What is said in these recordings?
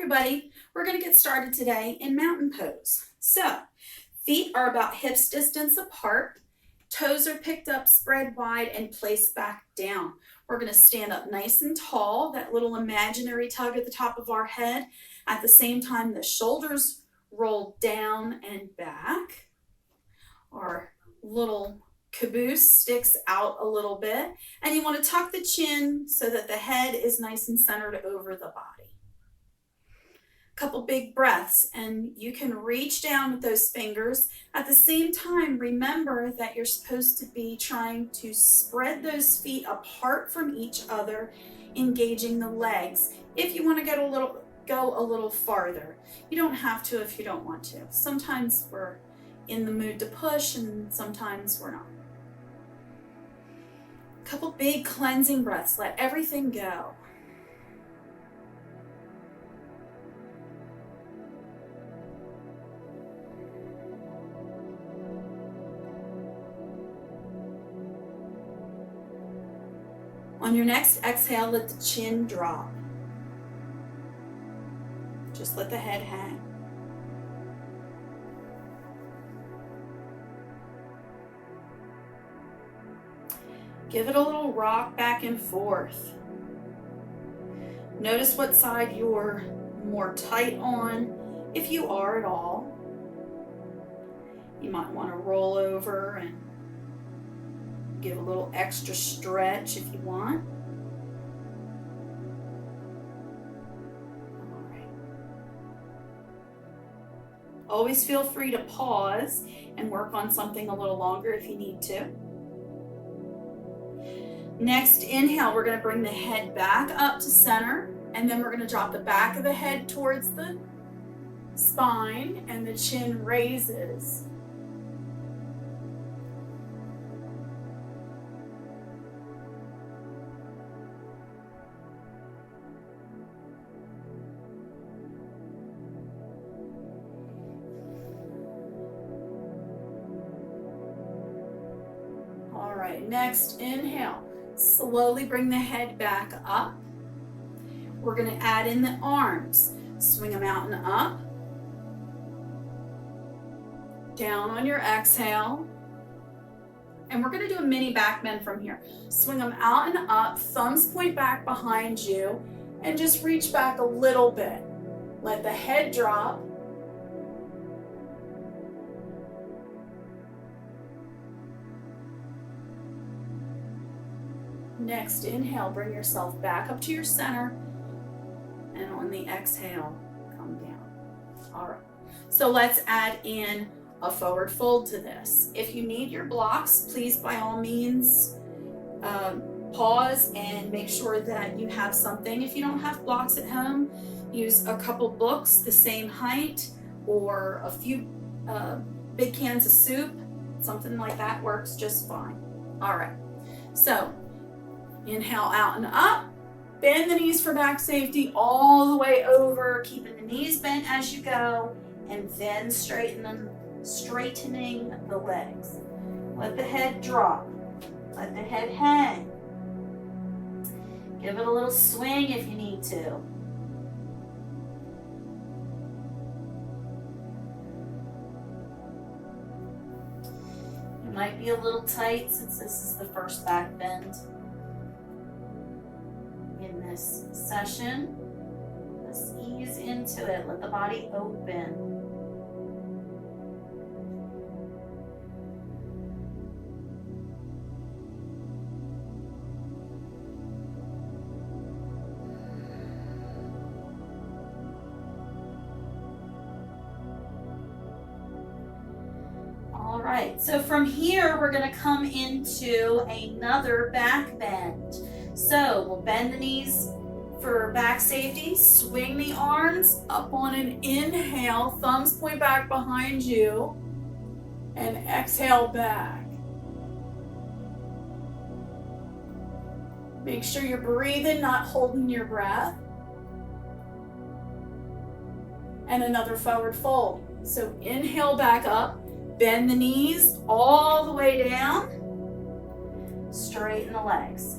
everybody, we're going to get started today in mountain pose. So feet are about hips distance apart, toes are picked up, spread wide, and placed back down. We're going to stand up nice and tall, that little imaginary tug at the top of our head. At the same time, the shoulders roll down and back. Our little caboose sticks out a little bit, and you want to tuck the chin so that the head is nice and centered over the body. Couple big breaths, and you can reach down with those fingers. At the same time, remember that you're supposed to be trying to spread those feet apart from each other, engaging the legs. If you want to go a little farther, you don't have to if you don't want to. Sometimes we're in the mood to push, and sometimes we're not. Couple big cleansing breaths. Let everything go. On your next exhale, let the chin drop. Just let the head hang. Give it a little rock back and forth. Notice what side you're more tight on, if you are at all. You might want to roll over and give a little extra stretch if you want. All right. Always feel free to pause and work on something a little longer if you need to. Next inhale, we're going to bring the head back up to center, and then we're going to drop the back of the head towards the spine, and the chin raises. All right, next inhale. Slowly bring the head back up. We're going to add in the arms. Swing them out and up. Down on your exhale. And we're going to do a mini back bend from here. Swing them out and up. Thumbs point back behind you. And just reach back a little bit. Let the head drop. Next inhale, bring yourself back up to your center, and on the exhale, come down. All right, so let's add in a forward fold to this. If you need your blocks, please by all means pause and make sure that you have something. If you don't have blocks at home, use a couple books the same height or a few big cans of soup. Something like that works just fine. All right, so inhale out and up, bend the knees for back safety all the way over, keeping the knees bent as you go, and then straightening the legs. Let the head drop, let the head hang. Give it a little swing if you need to. It might be a little tight since this is the first back bend in this session. Just ease into it. Let the body open. All right, so from here we're going to come into another back bend. So we'll bend the knees for back safety, swing the arms up on an inhale, thumbs point back behind you, and exhale back. Make sure you're breathing, not holding your breath. And another forward fold. So inhale back up, bend the knees all the way down, straighten the legs.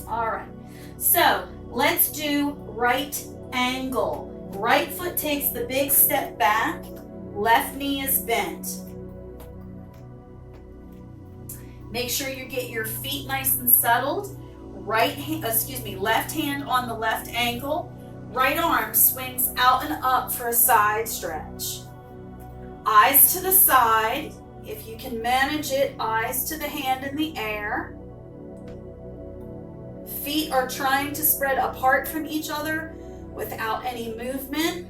All right, so let's do right angle. Right foot takes the big step back, left knee is bent. Make sure you get your feet nice and settled. Left hand on the left ankle. Right arm swings out and up for a side stretch. Eyes to the side. If you can manage it, eyes to the hand in the air. Feet are trying to spread apart from each other without any movement.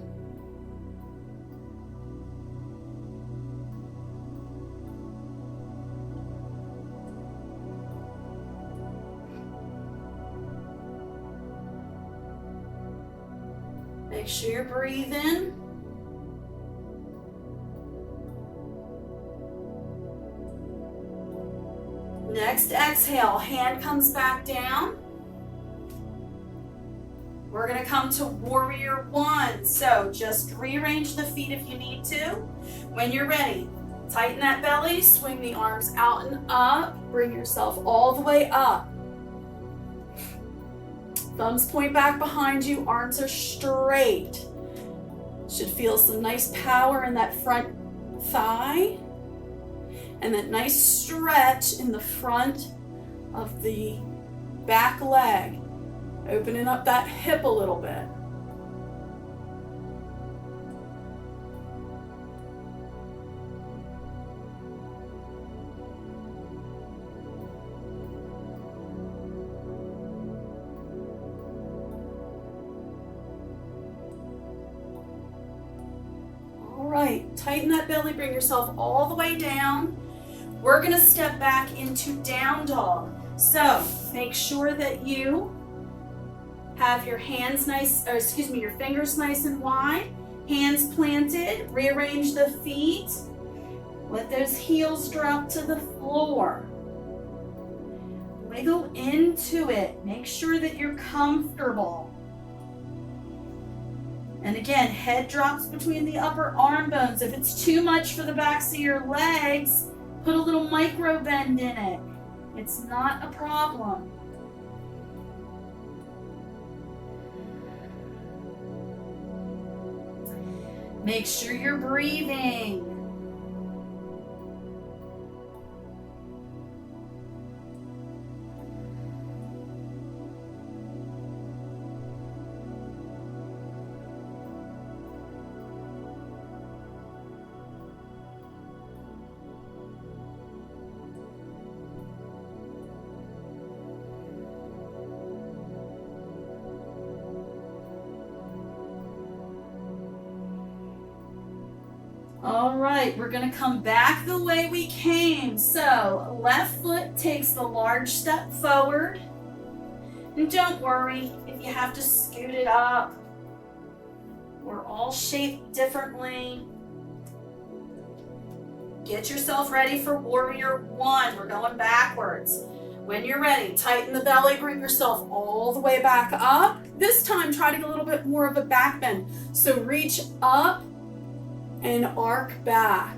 Make sure you're breathing. Next exhale, hand comes back down. We're going to come to warrior one. So just rearrange the feet if you need to. When you're ready, tighten that belly, swing the arms out and up. Bring yourself all the way up. Thumbs point back behind you, arms are straight. Should feel some nice power in that front thigh. And that nice stretch in the front of the back leg. Opening up that hip a little bit. All right, tighten that belly, bring yourself all the way down. We're gonna step back into down dog. So make sure that you have your hands your fingers nice and wide, hands planted, rearrange the feet, let those heels drop to the floor. Wiggle into it, make sure that you're comfortable. And again, head drops between the upper arm bones. If it's too much for the backs of your legs, put a little micro bend in it. It's not a problem. Make sure you're breathing. All right, we're gonna come back the way we came. So left foot takes the large step forward. And don't worry if you have to scoot it up. We're all shaped differently. Get yourself ready for warrior one. We're going backwards. When you're ready, tighten the belly, bring yourself all the way back up. This time, try to get a little bit more of a back bend. So reach up and arc back.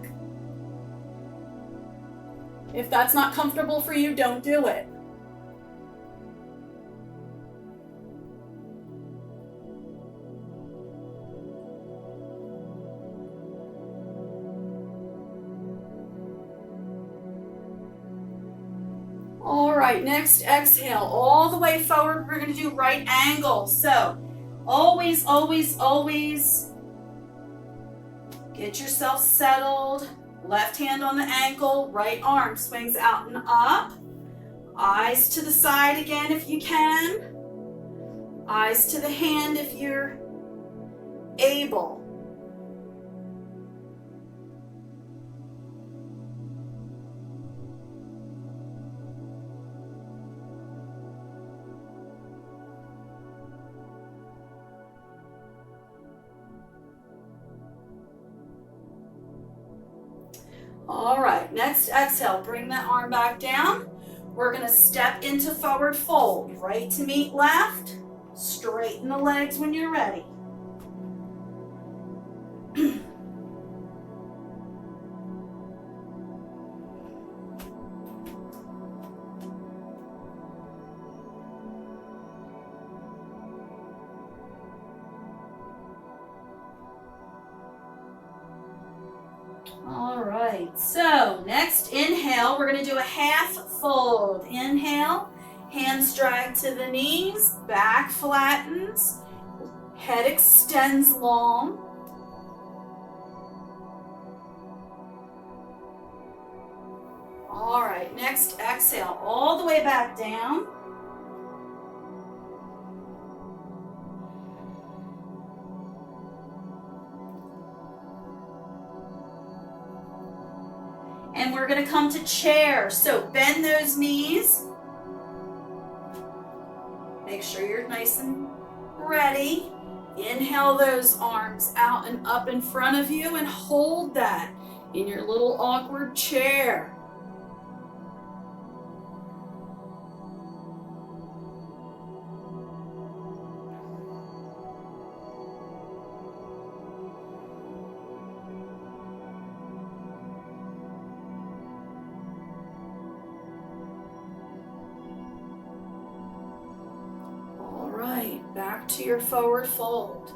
If that's not comfortable for you, don't do it. All right, next exhale, all the way forward. We're gonna do right angle. So always, always, always get yourself settled. Left hand on the ankle, right arm swings out and up. Eyes to the side again if you can. Eyes to the hand if you're able. All right, next exhale, bring that arm back down. We're gonna step into forward fold, right to meet left. Straighten the legs when you're ready. All right, so next inhale, we're gonna do a half fold. Inhale, hands drag to the knees, back flattens, head extends long. All right, next exhale, all the way back down. And we're gonna come to chair. So bend those knees. Make sure you're nice and ready. Inhale those arms out and up in front of you and hold that in your little awkward chair. Back to your forward fold.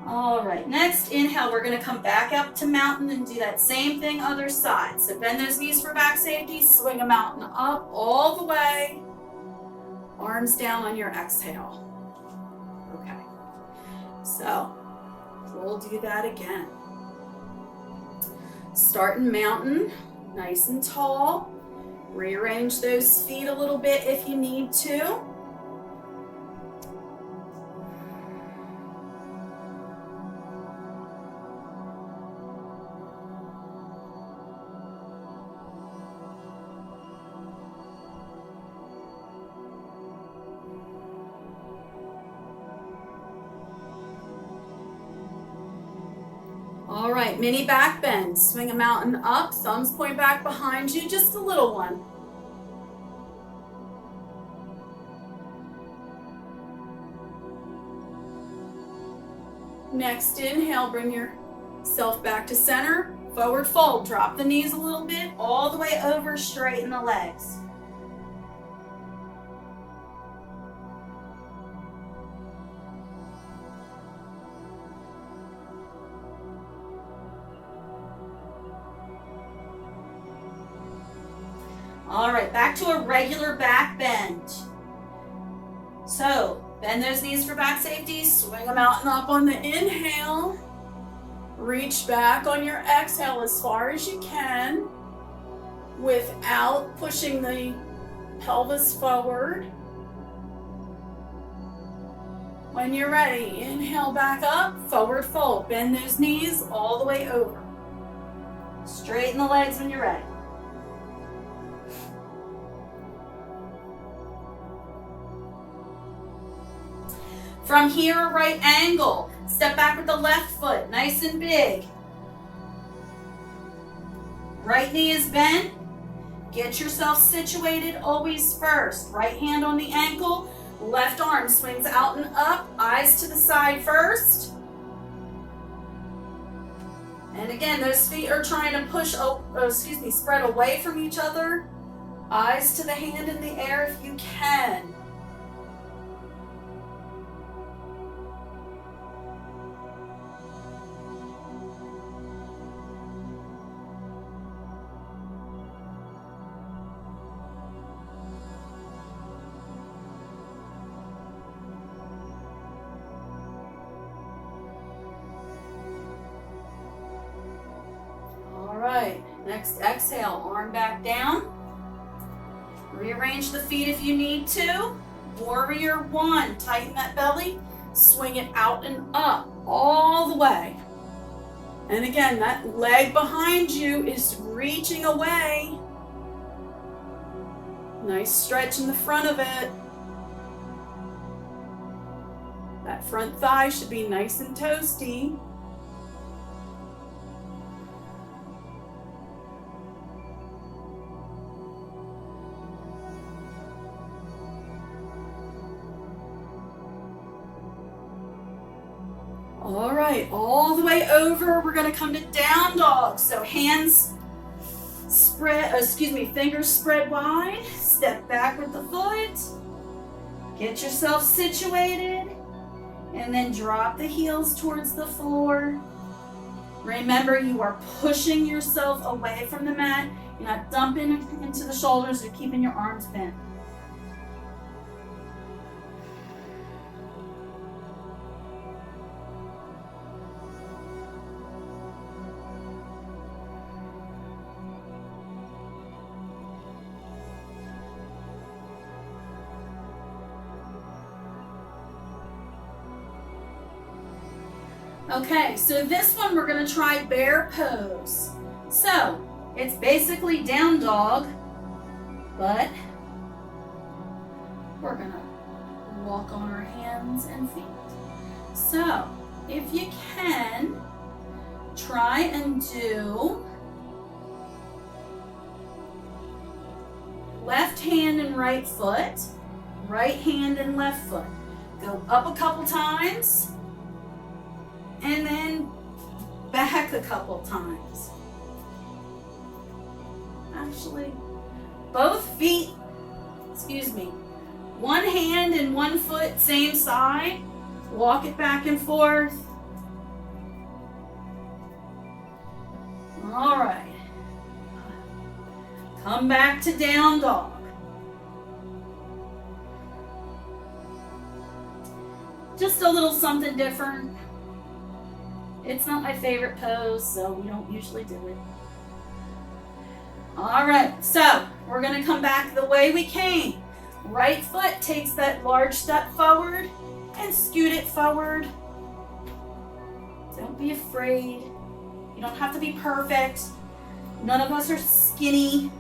All right, next inhale, we're going to come back up to mountain and do that same thing other side. So bend those knees for back safety, swing a mountain up all the way, arms down on your exhale. Okay. So we'll do that again. Start in mountain, nice and tall. Rearrange those feet a little bit if you need to. All right, mini back bend. Swing a mountain up, thumbs point back behind you, just a little one. Next inhale, bring yourself back to center. Forward fold, drop the knees a little bit, all the way over, straighten the legs. All right, back to a regular back bend. So, bend those knees for back safety, swing them out and up on the inhale. Reach back on your exhale as far as you can without pushing the pelvis forward. When you're ready, inhale back up, forward fold. Bend those knees all the way over. Straighten the legs when you're ready. From here, a right angle. Step back with the left foot, nice and big. Right knee is bent. Get yourself situated always first. Right hand on the ankle, left arm swings out and up, eyes to the side first. And again, those feet are trying to spread away from each other. Eyes to the hand in the air if you can. Next exhale, arm back down. Rearrange the feet if you need to. Warrior one, tighten that belly. Swing it out and up, all the way. And again, that leg behind you is reaching away. Nice stretch in the front of it. That front thigh should be nice and toasty. All right, all the way over, we're gonna come to down dog. So hands Fingers spread wide. Step back with the foot. Get yourself situated. And then drop the heels towards the floor. Remember, you are pushing yourself away from the mat. You're not dumping into the shoulders. You're keeping your arms bent. Okay, so this one we're going to try bear pose. So, it's basically down dog, but we're going to walk on our hands and feet. So, if you can, try and do left hand and right foot, right hand and left foot. Go up a couple times. And then back a couple times. Actually, both feet, one hand and one foot, same side. Walk it back and forth. All right. Come back to down dog. Just a little something different. It's not my favorite pose, so we don't usually do it. All right, so we're going to come back the way we came. Right foot takes that large step forward and scoot it forward. Don't be afraid. You don't have to be perfect. None of us are skinny.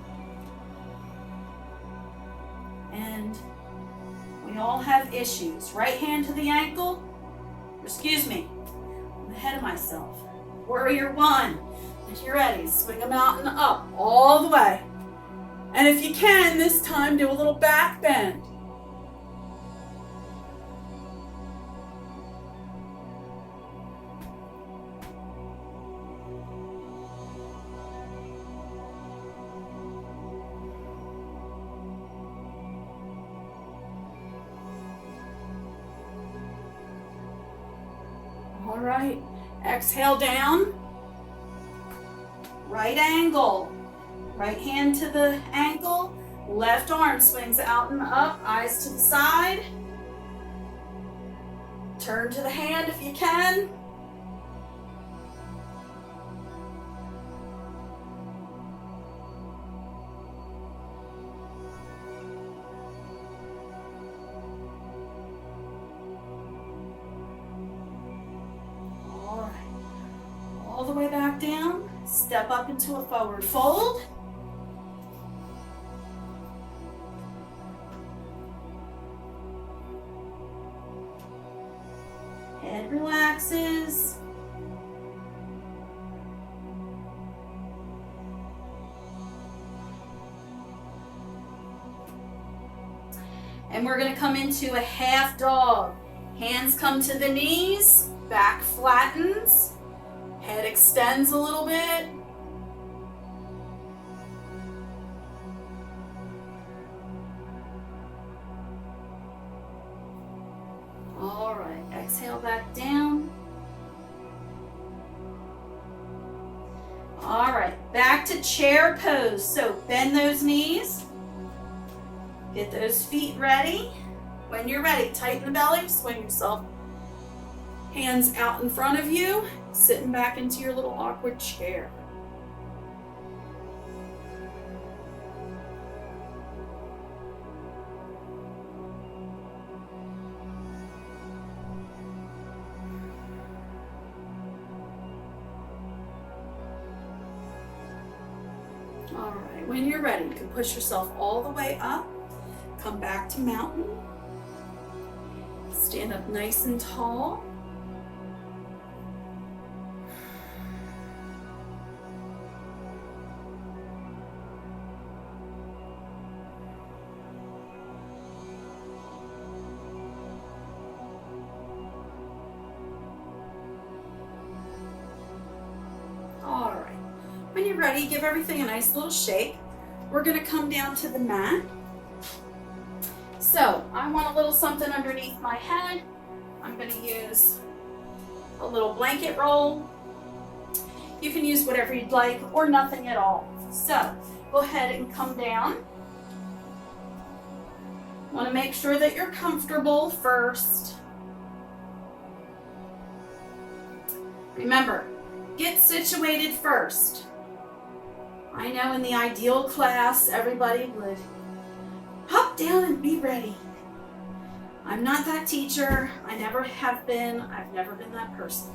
And we all have issues. Right hand to the ankle. Ahead of myself. Warrior one. If you're ready, swing them out and up all the way. And if you can, this time do a little back bend. All right, exhale down, right angle, right hand to the ankle, left arm swings out and up, eyes to the side, turn to the hand if you can. All the way back down, step up into a forward fold. Head relaxes. And we're going to come into a half dog. Hands come to the knees, back flattens. Head extends a little bit. All right, exhale back down. All right, back to chair pose. So bend those knees. Get those feet ready. When you're ready, tighten the belly, swing yourself. Hands out in front of you, sitting back into your little awkward chair. All right, when you're ready, you can push yourself all the way up. Come back to mountain. Stand up nice and tall. ready, give everything a nice little shake. We're gonna come down to the mat. So I want a little something underneath my head. I'm gonna use a little blanket roll. You can use whatever you'd like or nothing at all. So go ahead and come down. Want to make sure that you're comfortable first. Remember, get situated first. I know in the ideal class, everybody would hop down and be ready. I'm not that teacher. I never have been. I've never been that person.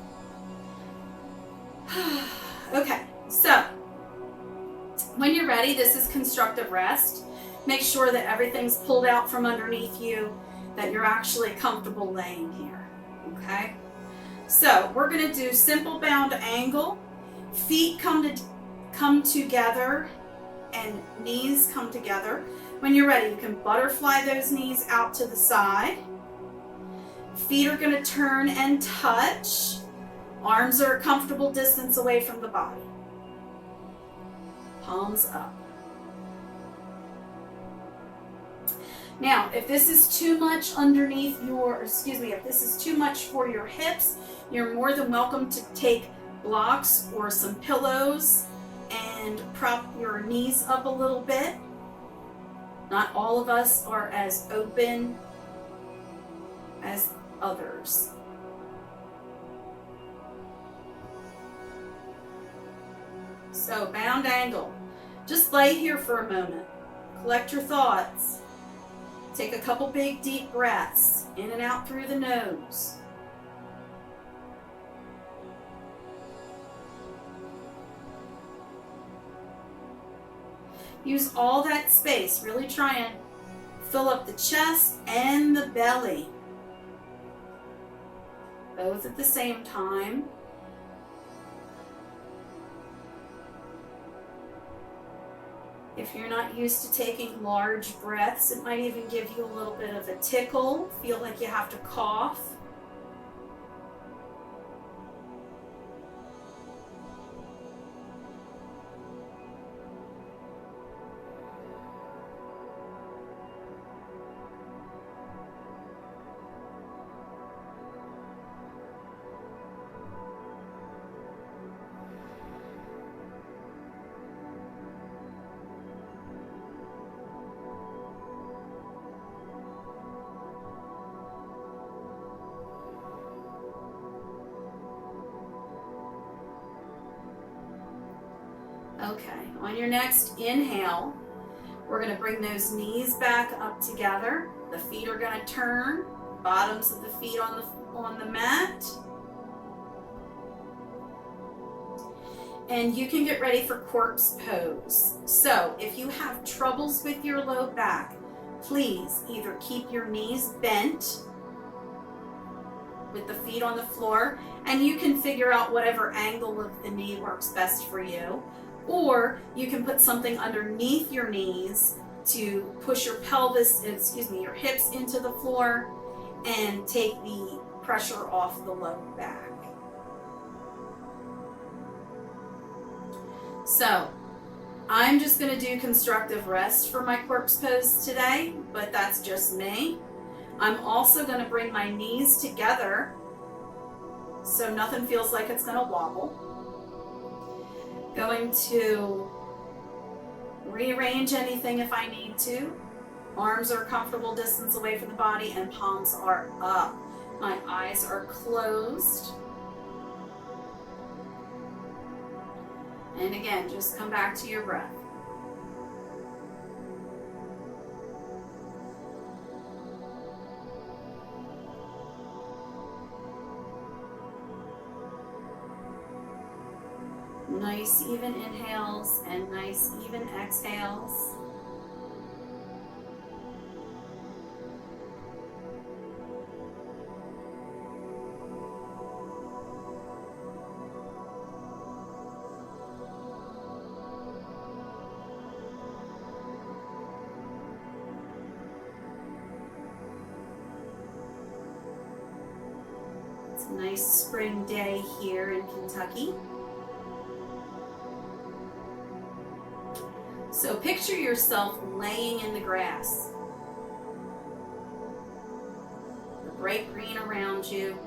Okay, so when you're ready, this is constructive rest. Make sure that everything's pulled out from underneath you, that you're actually comfortable laying here, okay? So we're gonna do simple bound angle. Feet come together and knees come together. When you're ready, you can butterfly those knees out to the side. Feet are gonna turn and touch. Arms are a comfortable distance away from the body. Palms up. Now, if this is too much if this is too much for your hips, you're more than welcome to take blocks or some pillows and prop your knees up a little bit. Not all of us are as open as others. So, bound angle. Just lay here for a moment. Collect your thoughts. Take a couple big deep breaths in and out through the nose. Use all that space. Really try and fill up the chest and the belly. Both at the same time. If you're not used to taking large breaths, it might even give you a little bit of a tickle. Feel like you have to cough. Okay, on your next inhale, we're going to bring those knees back up together. The feet are going to turn, bottoms of the feet on the mat. And you can get ready for corpse pose. So if you have troubles with your low back, please either keep your knees bent with the feet on the floor, and you can figure out whatever angle of the knee works best for you. Or you can put something underneath your knees to push your your hips into the floor and take the pressure off the low back. So I'm just going to do constructive rest for my corpse pose today, but that's just me. I'm also going to bring my knees together so nothing feels like it's going to wobble. Going to rearrange anything if I need to. Arms are a comfortable distance away from the body and palms are up. My eyes are closed. And again, just come back to your breath. Nice even inhales and nice even exhales. It's a nice spring day here in Kentucky. So picture yourself laying in the grass. The bright green around you,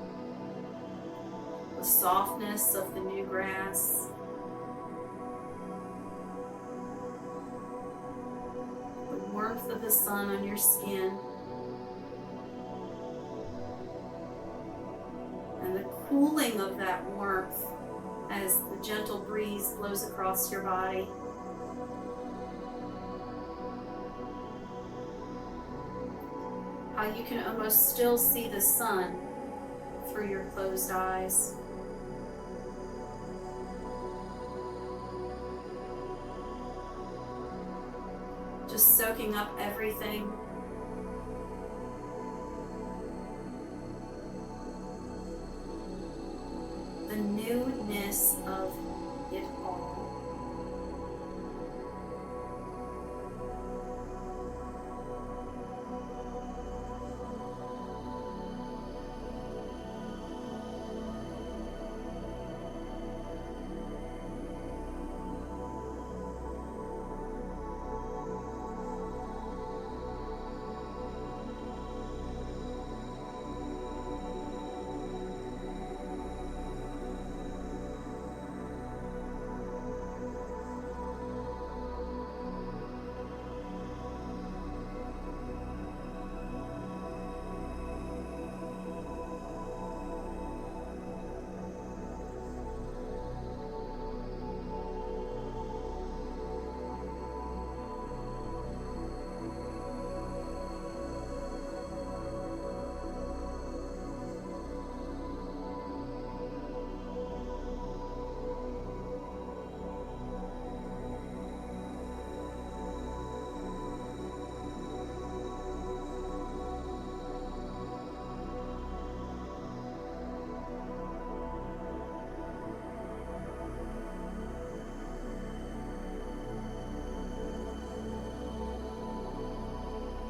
the softness of the new grass, the warmth of the sun on your skin, and the cooling of that warmth as the gentle breeze blows across your body. How you can almost still see the sun through your closed eyes. Just soaking up everything. The newness of it all.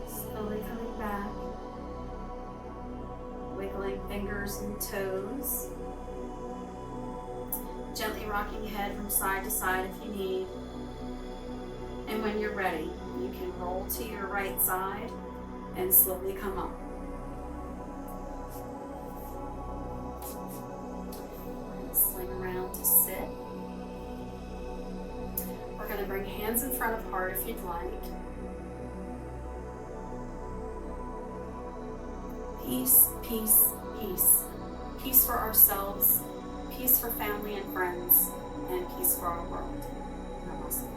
Slowly coming back, wiggling fingers and toes, gently rocking head from side to side if you need. And when you're ready, you can roll to your right side and slowly come up. We're going to sling around to sit. We're going to bring hands in front of heart if you'd like. Peace, peace, peace. Peace for ourselves, peace for family and friends, and peace for our world. Namaste.